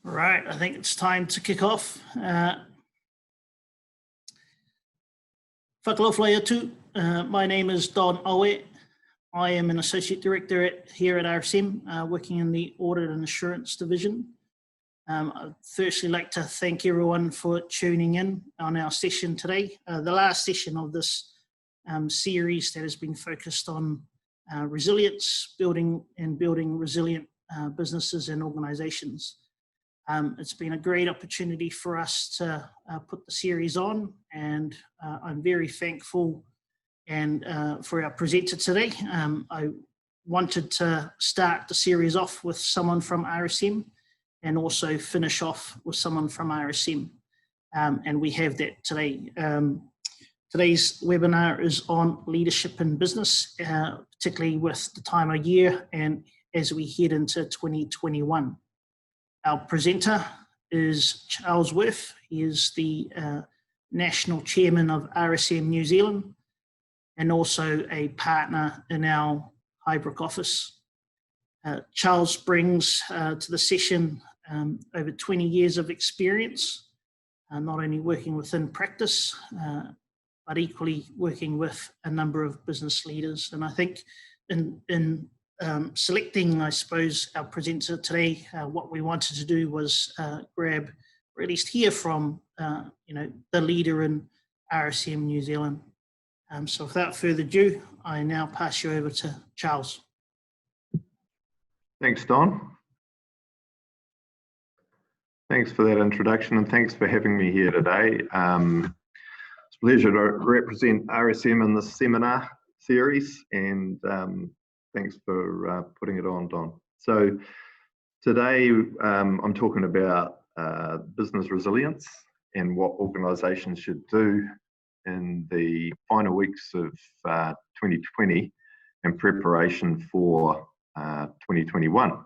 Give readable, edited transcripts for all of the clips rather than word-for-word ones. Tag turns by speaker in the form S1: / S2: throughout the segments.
S1: Right, I think it's time to kick off. Whakalofa atu. My name is Don Owe. I am an Associate Director here at RSM, working in the Audit and Assurance Division. I'd firstly like to thank everyone for tuning in on our session today, the last session of this series that has been focused on resilience, building resilient businesses and organisations. It's been a great opportunity for us to put the series on, and I'm very thankful and for our presenter today. I wanted to start the series off with someone from RSM and also finish off with someone from RSM, and we have that today. Today's webinar is on leadership in business, particularly with the time of year and as we head into 2021. Our presenter is Charles Worth. He is the National Chairman of RSM New Zealand and also a partner in our Highbrook office. Charles brings to the session over 20 years of experience, not only working within practice, but equally working with a number of business leaders. And I think in selecting, I suppose, our presenter today, what we wanted to do was grab, or at least hear from, the leader in RSM New Zealand. So without further ado, I now pass you over to Charles.
S2: Thanks, Don. Thanks for that introduction, and thanks for having me here today. It's a pleasure to represent RSM in this seminar series, and thanks for putting it on, Don. So today I'm talking about business resilience and what organisations should do in the final weeks of 2020 in preparation for 2021.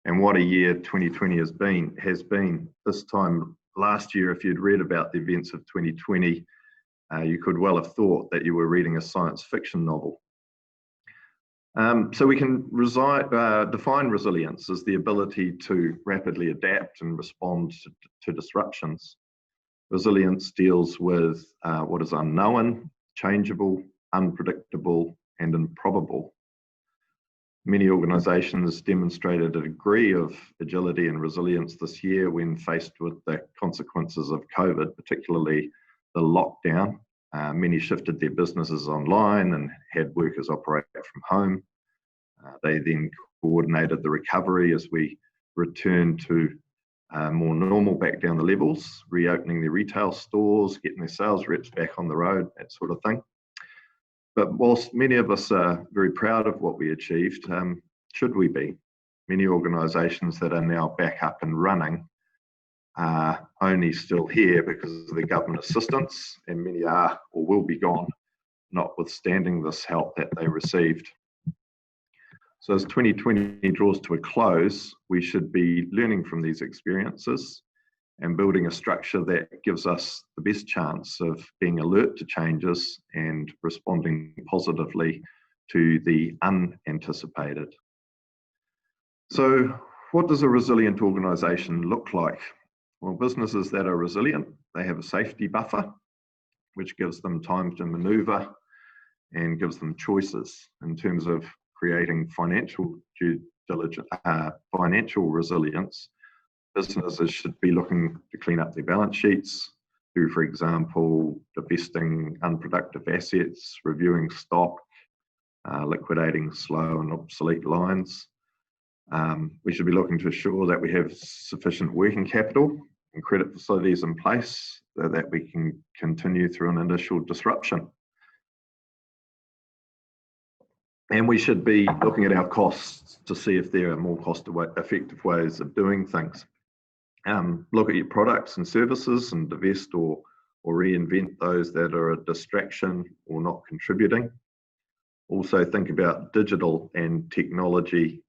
S2: And what a year 2020 has been. This time last year, if you'd read about the events of 2020, you could well have thought that you were reading a science fiction novel. So we can define resilience as the ability to rapidly adapt and respond to disruptions. Resilience deals with what is unknown, changeable, unpredictable, and improbable. Many organisations demonstrated a degree of agility and resilience this year when faced with the consequences of COVID, particularly the lockdown. Many shifted their businesses online and had workers operate from home. They then coordinated the recovery as we returned to more normal back down the levels, reopening their retail stores, getting their sales reps back on the road, that sort of thing. But whilst many of us are very proud of what we achieved, should we be? Many organisations that are now back up and running are only still here because of the government assistance, and many are or will be gone, notwithstanding this help that they received. So as 2020 draws to a close, we should be learning from these experiences and building a structure that gives us the best chance of being alert to changes and responding positively to the unanticipated. So what does a resilient organisation look like? Well, businesses that are resilient, they have a safety buffer, which gives them time to manoeuvre and gives them choices in terms of creating financial resilience. Businesses should be looking to clean up their balance sheets through, for example, divesting unproductive assets, reviewing stock, liquidating slow and obsolete lines. We should be looking to ensure that we have sufficient working capital and credit facilities in place so that we can continue through an initial disruption. And we should be looking at our costs to see if there are more cost-effective ways of doing things. Look at your products and services and divest or reinvent those that are a distraction or not contributing. Also think about digital and technology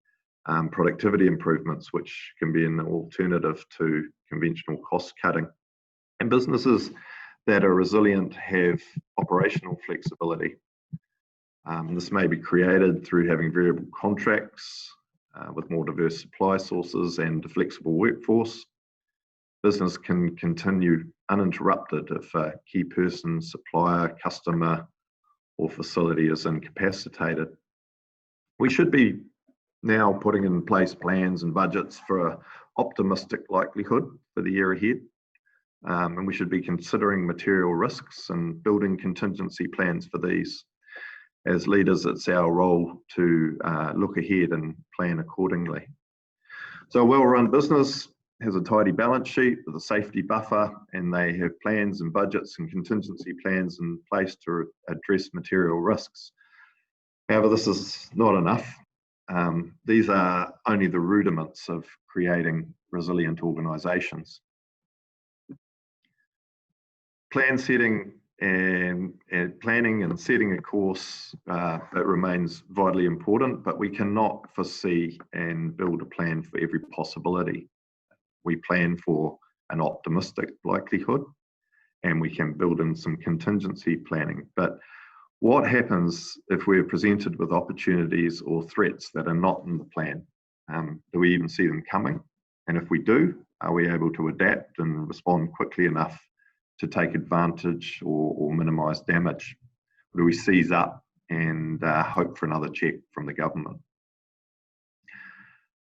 S2: productivity improvements, which can be an alternative to conventional cost cutting. And businesses that are resilient have operational flexibility. This may be created through having variable contracts, with more diverse supply sources and a flexible workforce. Business can continue uninterrupted if a key person, supplier, customer, or facility is incapacitated. We should be now putting in place plans and budgets for an optimistic likelihood for the year ahead. And we should be considering material risks and building contingency plans for these. As leaders, it's our role to look ahead and plan accordingly. So a well-run business has a tidy balance sheet with a safety buffer, and they have plans and budgets and contingency plans in place to address material risks. However, this is not enough. These are only the rudiments of creating resilient organisations. Planning and setting a course, it remains vitally important, but we cannot foresee and build a plan for every possibility. We plan for an optimistic likelihood, and we can build in some contingency planning. But what happens if we're presented with opportunities or threats that are not in the plan? Do we even see them coming? And if we do, are we able to adapt and respond quickly enough to take advantage or minimise damage? Or do we seize up and hope for another check from the government?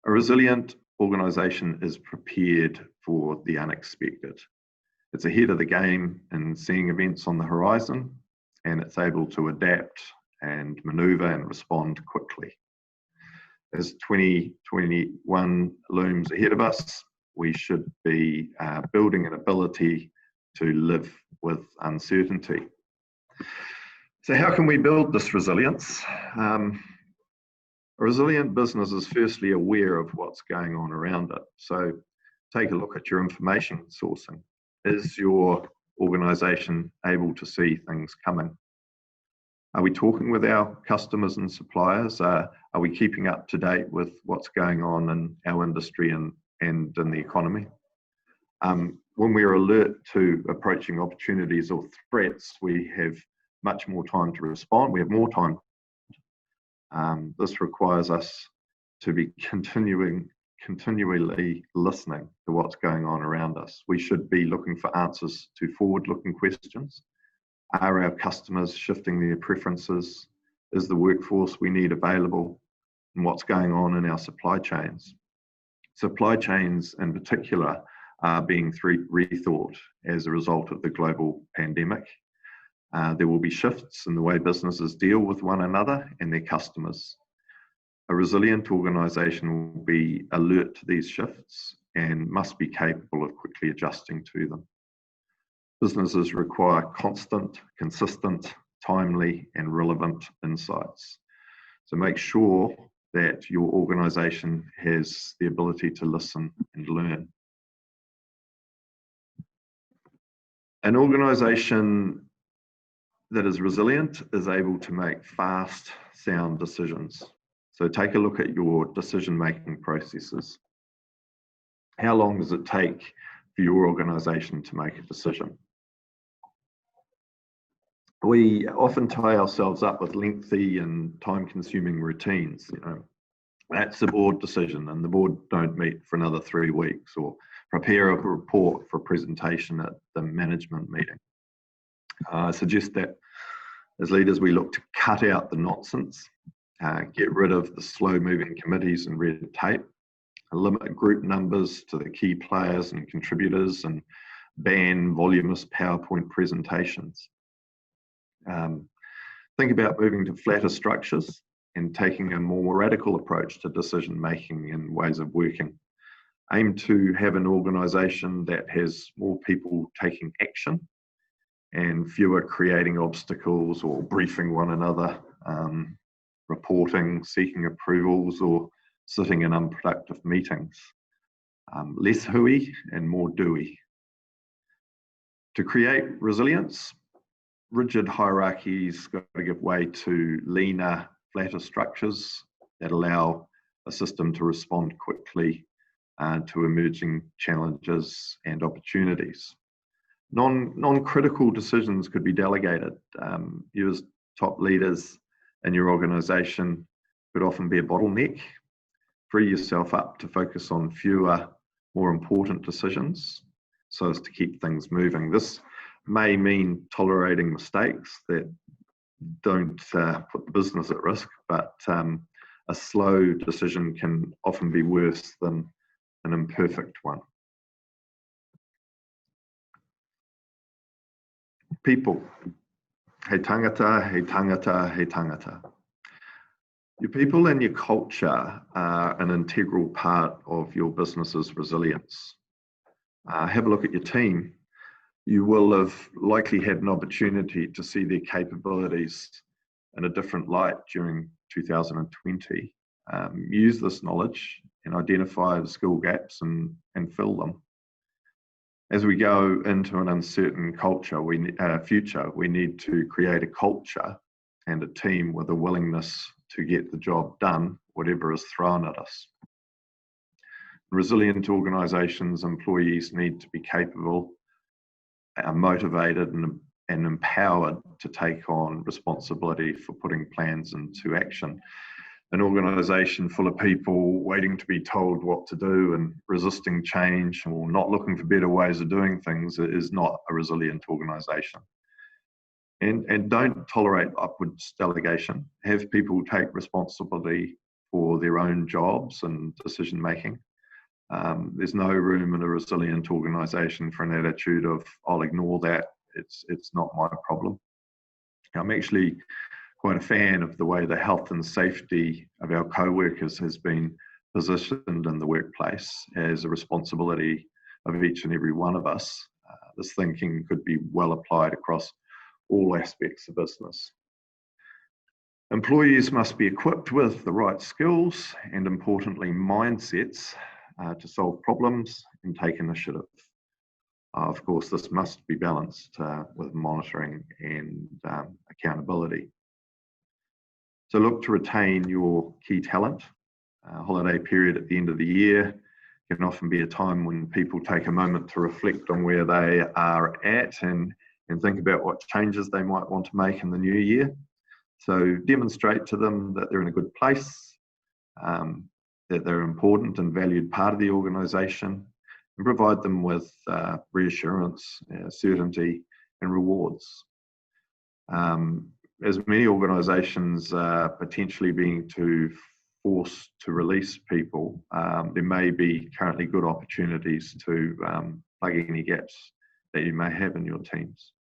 S2: A resilient organisation is prepared for the unexpected. It's ahead of the game in seeing events on the horizon, and it's able to adapt and manoeuvre and respond quickly. As 2021 looms ahead of us, we should be building an ability to live with uncertainty. So how can we build this resilience? A resilient business is firstly aware of what's going on around it. So take a look at your information sourcing. Is your organisation able to see things coming? Are we talking with our customers and suppliers? Are we keeping up to date with what's going on in our industry and in the economy? When we are alert to approaching opportunities or threats, we have much more time to respond. We have more time. This requires us to be continually listening to what's going on around us. We should be looking for answers to forward-looking questions. Are our customers shifting their preferences? Is the workforce we need available? And what's going on in our supply chains? Supply chains in particular are being rethought as a result of the global pandemic. There will be shifts in the way businesses deal with one another and their customers. A resilient organisation will be alert to these shifts and must be capable of quickly adjusting to them. Businesses require constant, consistent, timely, and relevant insights. So make sure that your organisation has the ability to listen and learn. An organisation that is resilient is able to make fast, sound decisions. So take a look at your decision-making processes. How long does it take for your organisation to make a decision? We often tie ourselves up with lengthy and time-consuming routines. That's a board decision, and the board don't meet for another 3 weeks, or prepare a report for a presentation at the management meeting. I suggest that as leaders, we look to cut out the nonsense, get rid of the slow-moving committees and red tape, limit group numbers to the key players and contributors, and ban voluminous PowerPoint presentations. Think about moving to flatter structures and taking a more radical approach to decision-making and ways of working. Aim to have an organisation that has more people taking action and fewer creating obstacles or briefing one another, reporting, seeking approvals, or sitting in unproductive meetings. Less hooey and more doey. To create resilience, rigid hierarchies got to give way to leaner, flatter structures that allow a system to respond quickly to emerging challenges and opportunities. Non-critical decisions could be delegated. You as top leaders in your organisation could often be a bottleneck. free yourself up to focus on fewer, more important decisions so as to keep things moving. This may mean tolerating mistakes that don't put the business at risk, but a slow decision can often be worse than an imperfect one. People. He tangata, he tangata, he tangata. Your people and your culture are an integral part of your business's resilience. Have a look at your team. You will have likely had an opportunity to see their capabilities in a different light during 2020. Use this knowledge and identify the skill gaps and fill them. As we go into an uncertain future, we need to create a culture and a team with a willingness to get the job done, whatever is thrown at us. Resilient organisations, employees need to be capable, motivated and empowered to take on responsibility for putting plans into action. An organisation full of people waiting to be told what to do and resisting change or not looking for better ways of doing things is not a resilient organisation. And don't tolerate upwards delegation. Have people take responsibility for their own jobs and decision making. There's no room in a resilient organisation for an attitude of, I'll ignore that, it's not my problem. I'm actually quite a fan of the way the health and safety of our co-workers has been positioned in the workplace as a responsibility of each and every one of us. This thinking could be well applied across all aspects of business. Employees must be equipped with the right skills and, importantly, mindsets to solve problems and take initiative. Of course, this must be balanced with monitoring and accountability. So look to retain your key talent. Holiday period at the end of the year can often be a time when people take a moment to reflect on where they are at and think about what changes they might want to make in the new year. So demonstrate to them that they're in a good place, that they're an important and valued part of the organisation, and provide them with reassurance, certainty and rewards. As many organisations are potentially being forced to release people, there may be currently good opportunities to plug any gaps that you may have in your teams.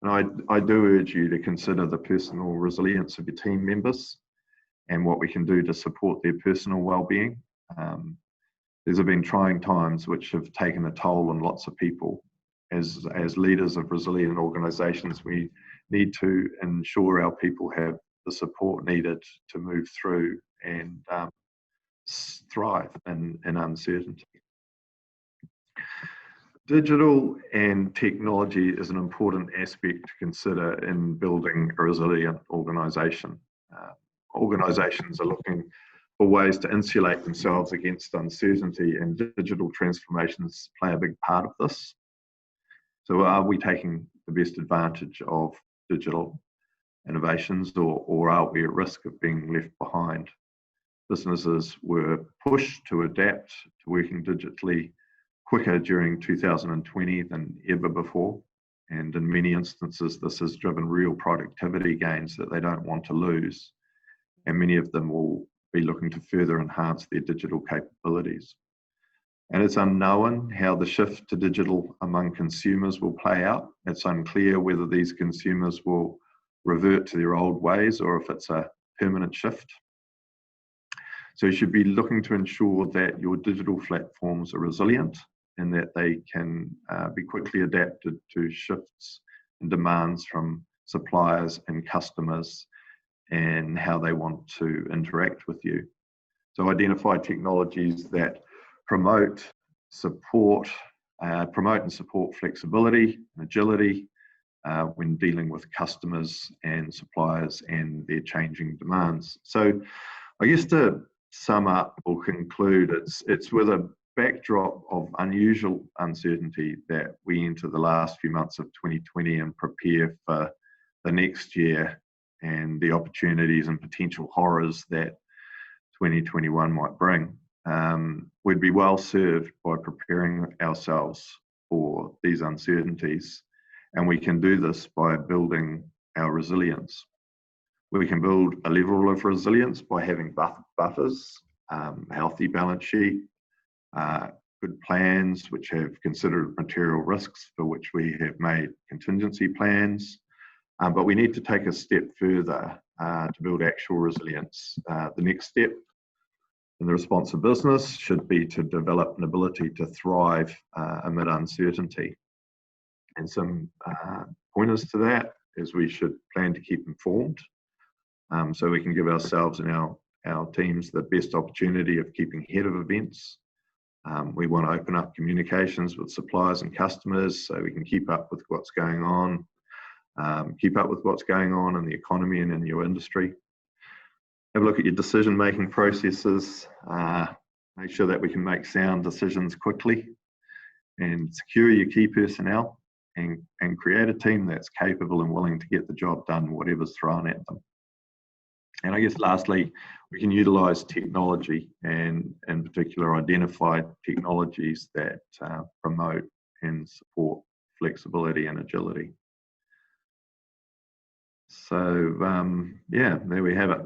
S2: And I do urge you to consider the personal resilience of your team members and what we can do to support their personal well-being. These have been trying times which have taken a toll on lots of people. As leaders of resilient organisations, we need to ensure our people have the support needed to move through and thrive in uncertainty. Digital and technology is an important aspect to consider in building a resilient organisation. Organisations are looking for ways to insulate themselves against uncertainty, and digital transformations play a big part of this. So are we taking the best advantage of digital innovations, or are we at risk of being left behind? Businesses were pushed to adapt to working digitally quicker during 2020 than ever before. And in many instances, this has driven real productivity gains that they don't want to lose. And many of them will be looking to further enhance their digital capabilities. And it's unknown how the shift to digital among consumers will play out. It's unclear whether these consumers will revert to their old ways or if it's a permanent shift. So you should be looking to ensure that your digital platforms are resilient and that they can be quickly adapted to shifts and demands from suppliers and customers and how they want to interact with you. So identify technologies that promote and support flexibility and agility when dealing with customers and suppliers and their changing demands. So I guess to sum up or conclude, it's with a backdrop of unusual uncertainty that we enter the last few months of 2020 and prepare for the next year and the opportunities and potential horrors that 2021 might bring. we'd be well served by preparing ourselves for these uncertainties. And we can do this by building our resilience. We can build a level of resilience by having buffers, a healthy balance sheet, good plans which have considered material risks for which we have made contingency plans. But we need to take a step further to build actual resilience. The next step in the responsive business should be to develop an ability to thrive amid uncertainty. And some pointers to that is we should plan to keep informed, so we can give ourselves and our teams the best opportunity of keeping ahead of events. We want to open up communications with suppliers and customers so we can keep up with what's going on, in the economy and in your industry. Have a look at your decision-making processes, make sure that we can make sound decisions quickly, and secure your key personnel, and create a team that's capable and willing to get the job done, whatever's thrown at them. And I guess lastly, we can utilise technology, and in particular identify technologies that promote and support flexibility and agility. So yeah, there we have it.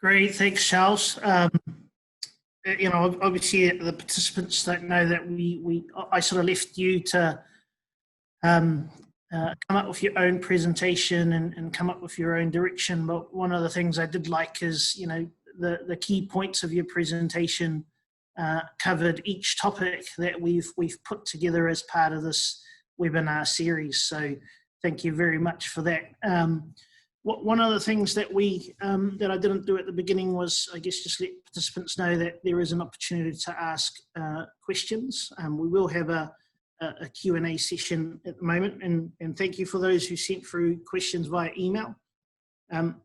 S1: Great, thanks, Charles. You know, obviously the participants don't know that I sort of left you to come up with your own presentation and come up with your own direction. But one of the things I did like is, you know, the key points of your presentation covered each topic that we've put together as part of this webinar series. So thank you very much for that. One of the things that that I didn't do at the beginning was, I guess, just let participants know that there is an opportunity to ask questions. We will have a Q&A session at the moment, and thank you for those who sent through questions via email.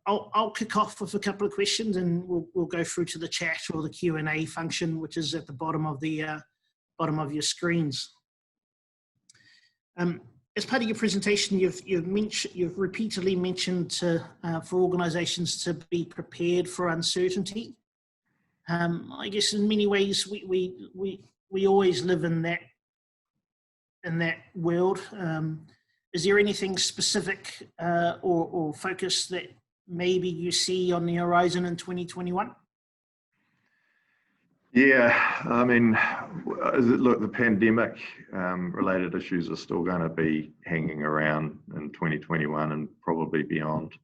S1: I'll kick off with a couple of questions, and we'll go through to the chat or the Q&A function, which is at the bottom of your screens. As part of your presentation, you've repeatedly mentioned for organisations to be prepared for uncertainty. I guess in many ways we always live in that world. Is there anything specific or focus that maybe you see on the horizon in 2021?
S2: Yeah, I mean, look, the pandemic related issues are still going to be hanging around in 2021 and probably beyond.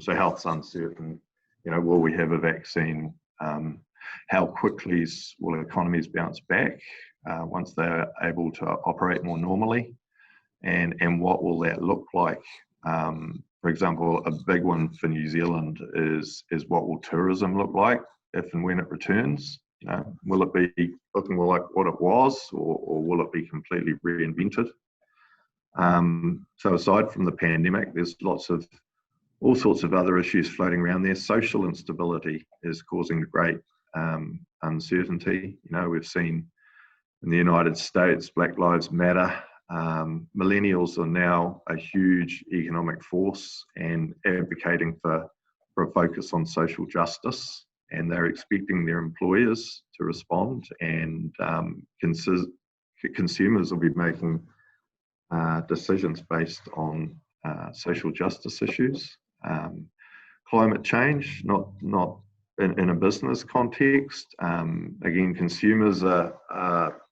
S2: So health's uncertain. You know, will we have a vaccine? How quickly will economies bounce back once they're able to operate more normally? And what will that look like? For example, a big one for New Zealand is what will tourism look like if and when it returns? You know, will it be looking more like what it was, or will it be completely reinvented? So aside from the pandemic, there's all sorts of other issues floating around there. Social instability is causing great uncertainty. You know, we've seen in the United States, Black Lives Matter. Millennials are now a huge economic force and advocating for a focus on social justice. And they're expecting their employers to respond, and consumers will be making decisions based on social justice issues. Climate change, not in a business context. Again, consumers are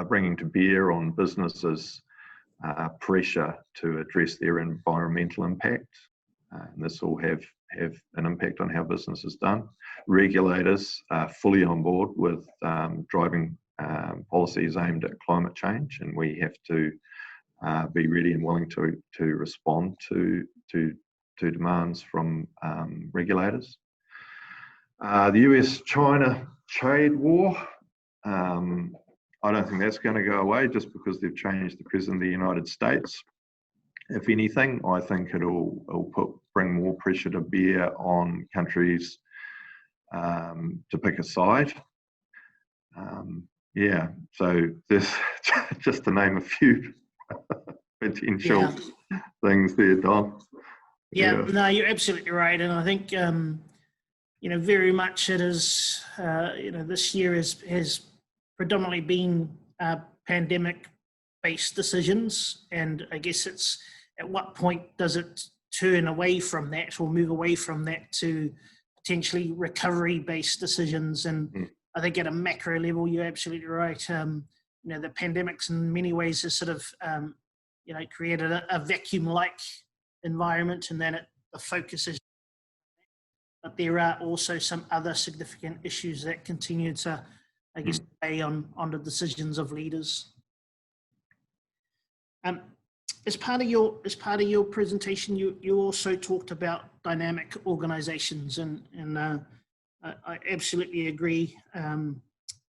S2: bringing to bear on businesses pressure to address their environmental impact. And this will have an impact on how business is done. Regulators are fully on board with driving policies aimed at climate change, and we have to be ready and willing to respond to demands from regulators. The US-China trade war, I don't think that's going to go away just because they've changed the president of the United States. If anything, I think it'll bring more pressure to bear on countries to pick a side. Yeah, so this just to name a few potential things there, Don.
S1: Yeah, no, you're absolutely right. And I think, very much it is, this year has predominantly been pandemic-based decisions. And I guess it's at what point does it turn away from that or move away from that to potentially recovery-based decisions? And I think at a macro level, you're absolutely right. The pandemics in many ways has sort of, created a vacuum-like environment, and then the focus is. But there are also some other significant issues that continue to, I guess, weigh on the decisions of leaders. As part of your presentation, you also talked about dynamic organizations, and I absolutely agree. And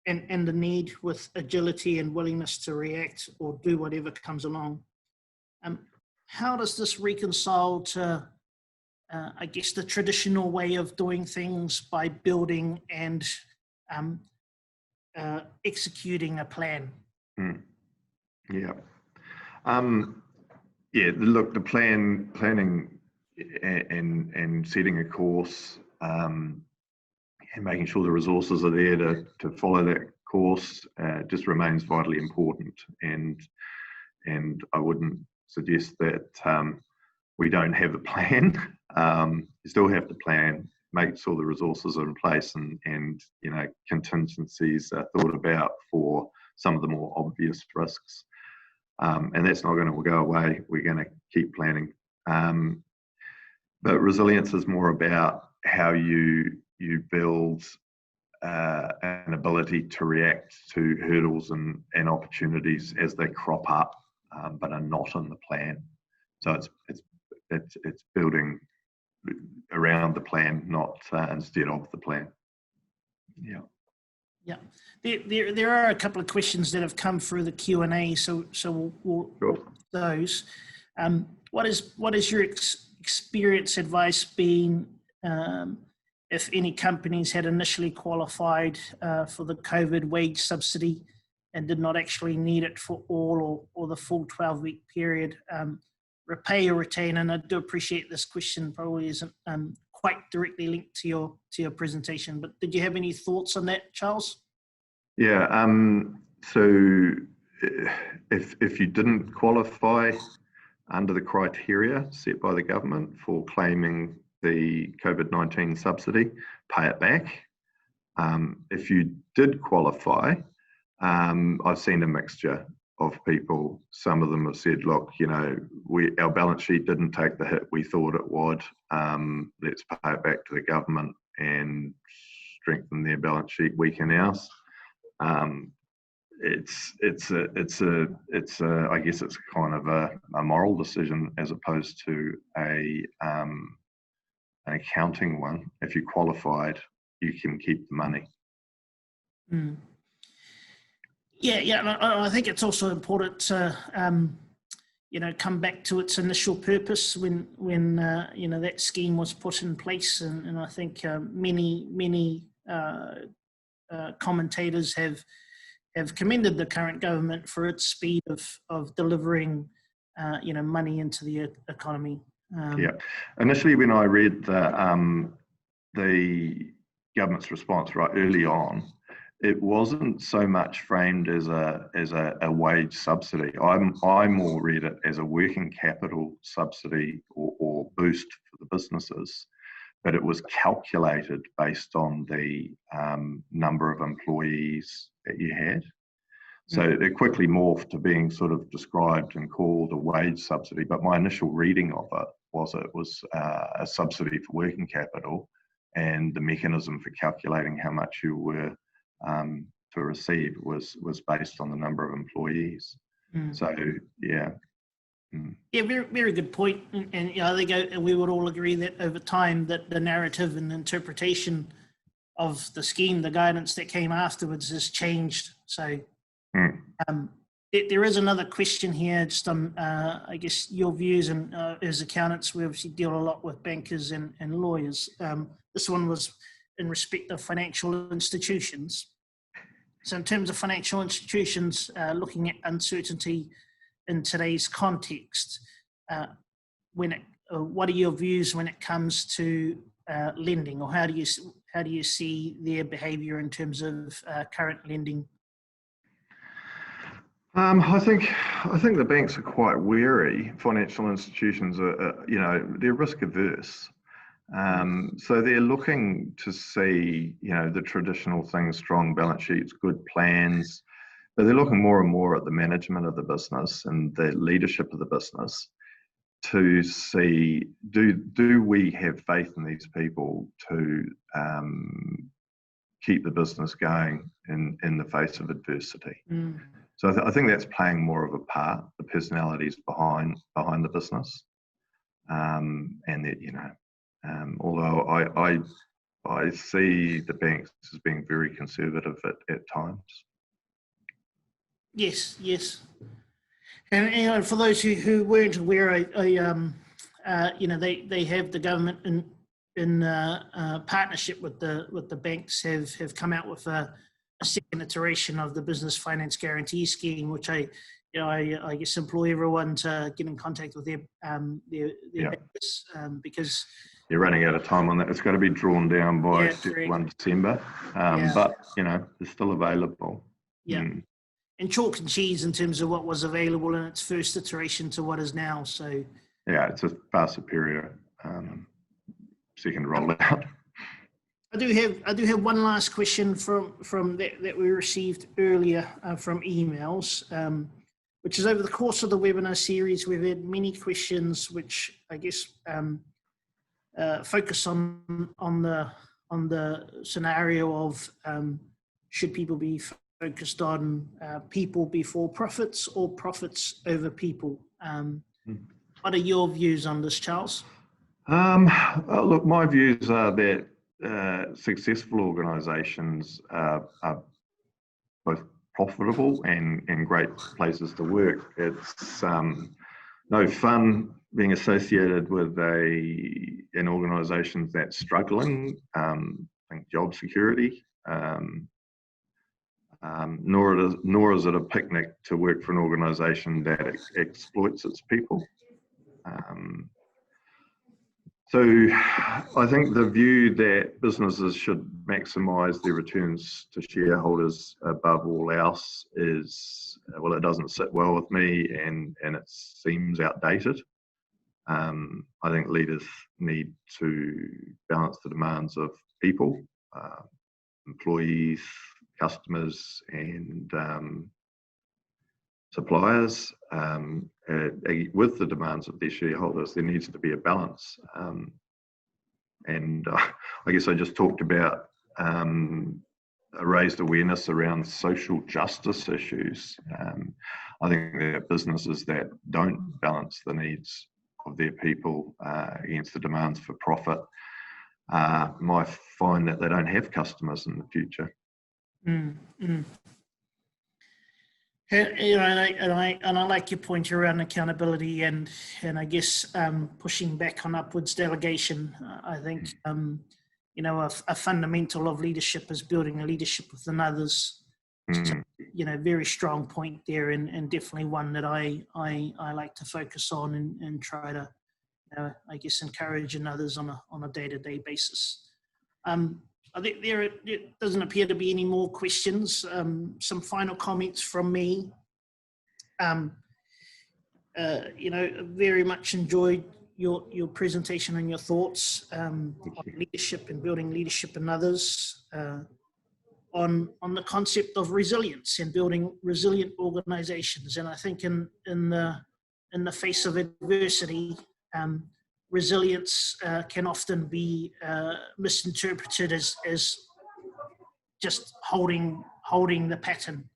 S1: the need with agility and willingness to react or do whatever comes along. How does this reconcile to, I guess, the traditional way of doing things by building and executing a plan?
S2: Yeah. Look, the planning and setting a course, and making sure the resources are there to follow that course just remains vitally important. And I wouldn't suggest that we don't have a plan. You still have to plan, make sure the resources are in place, and contingencies are thought about for some of the more obvious risks. And that's not going to go away. We're going to keep planning. But resilience is more about how you build an ability to react to hurdles and opportunities as they crop up, but are not in the plan. So it's building around the plan, not instead of the plan. Yeah.
S1: Yeah, there are a couple of questions that have come through the Q&A, so we'll
S2: Sure.
S1: those. What is your experience advice been if any companies had initially qualified for the COVID wage subsidy and did not actually need it for all or the full 12-week period, repay or retain? And I do appreciate this question probably isn't quite directly linked to your presentation, but did you have any thoughts on that, Charles?
S2: Yeah. So if you didn't qualify under the criteria set by the government for claiming the COVID-19 subsidy, pay it back. If you did qualify, I've seen a mixture of people. Some of them have said, look, our balance sheet didn't take the hit we thought it would. Let's pay it back to the government and strengthen their balance sheet, weaken ours. It's I guess it's kind of a moral decision as opposed to an accounting one. If you qualified, you can keep the money.
S1: Yeah. I think it's also important to come back to its initial purpose when that scheme was put in place, and I think many commentators have commended the current government for its speed of delivering money into the economy.
S2: Initially, when I read the government's response right early on, it wasn't so much framed as a wage subsidy. I more read it as a working capital subsidy or boost for the businesses, but it was calculated based on the number of employees that you had. So it quickly morphed to being sort of described and called a wage subsidy. But my initial reading of it was a subsidy for working capital, and the mechanism for calculating how much you were to receive was based on the number of employees. So yeah.
S1: Yeah, very, very good point. And I think we would all agree that over time that the narrative and the interpretation of the scheme, the guidance that came afterwards, has changed. So there is another question here, just on I guess your views, and as accountants we obviously deal a lot with bankers and lawyers. This one was in respect of financial institutions. So in terms of financial institutions, looking at uncertainty in today's context, when what are your views when it comes to lending, or how do you see their behaviour in terms of current lending?
S2: I think the banks are quite wary. Financial institutions are, they're risk averse. So they're looking to see, the traditional things, strong balance sheets, good plans, but they're looking more and more at the management of the business and the leadership of the business to see, do we have faith in these people to keep the business going in the face of adversity. So I think that's playing more of a part, the personalities behind the business, and that, although I see the banks as being very conservative at times.
S1: Yes. And for those who weren't aware, they have the government in partnership with the banks have come out with a second iteration of the Business Finance Guarantee Scheme, which I guess implore everyone to get in contact with their banks, because
S2: you're running out of time on that. It's got to be drawn down by 1 December, but it's still available.
S1: And chalk and cheese in terms of what was available in its first iteration to what is now. So
S2: it's a far superior second rollout.
S1: I do have one last question from that we received earlier from emails, which is, over the course of the webinar series, we've had many questions which I guess focus on the scenario of should people be focused on people before profits or profits over people. What are your views on this, Charles?
S2: Look, my views are that successful organisations are both profitable and great places to work. It's no fun being associated with an organisation that's struggling. I think job security, nor is it a picnic to work for an organisation that exploits its people. So I think the view that businesses should maximise their returns to shareholders above all else is, well, it doesn't sit well with me, and it seems outdated. I think leaders need to balance the demands of people, employees, customers, and suppliers, with the demands of their shareholders. There needs to be a balance. And I guess I just talked about raised awareness around social justice issues. I think that businesses that don't balance the needs of their people against the demands for profit might find that they don't have customers in the future.
S1: And I like your point around accountability and I guess pushing back on upwards delegation. I think a fundamental of leadership is building a leadership within others. So, very strong point there, and definitely one that I like to focus on and try to I guess encourage in others on a day-to-day basis. I think there doesn't appear to be any more questions. Some final comments from me. Very much enjoyed your presentation and your thoughts on leadership and building leadership in others, on the concept of resilience and building resilient organizations. And I think in the face of adversity, resilience can often be misinterpreted as just holding the pattern,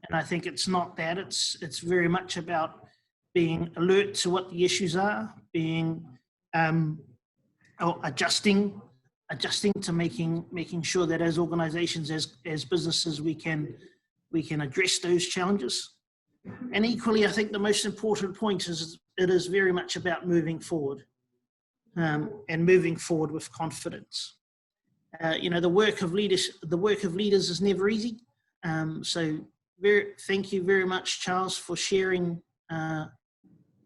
S1: and I think it's not that. It's very much about being alert to what the issues are, being adjusting to making sure that as organizations, as businesses, we can address those challenges. And equally, I think the most important point is it is very much about moving forward. And moving forward with confidence. The work of leaders is never easy. So thank you very much, Charles, for sharing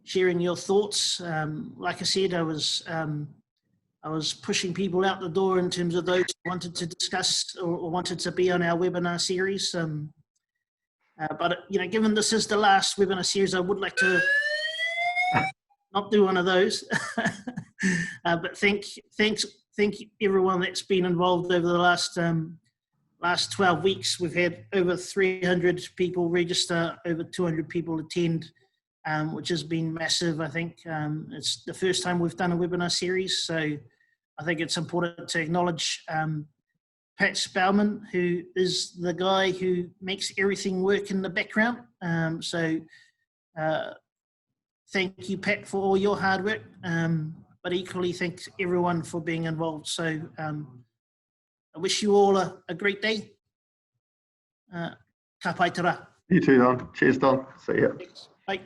S1: sharing your thoughts. Like I said, I was pushing people out the door in terms of those who wanted to discuss or wanted to be on our webinar series. But given this is the last webinar series, I would like to not do one of those. But thank everyone that's been involved over the last 12 weeks. We've had over 300 people register, over 200 people attend, which has been massive. I think it's the first time we've done a webinar series, so I think it's important to acknowledge Pat Spellman, who is the guy who makes everything work in the background. Thank you, Pat, for all your hard work, but equally thanks everyone for being involved. So I wish you all a great day. Ka pai tara.
S2: You too, Don. Cheers, Don. See ya.
S1: Thanks. Bye.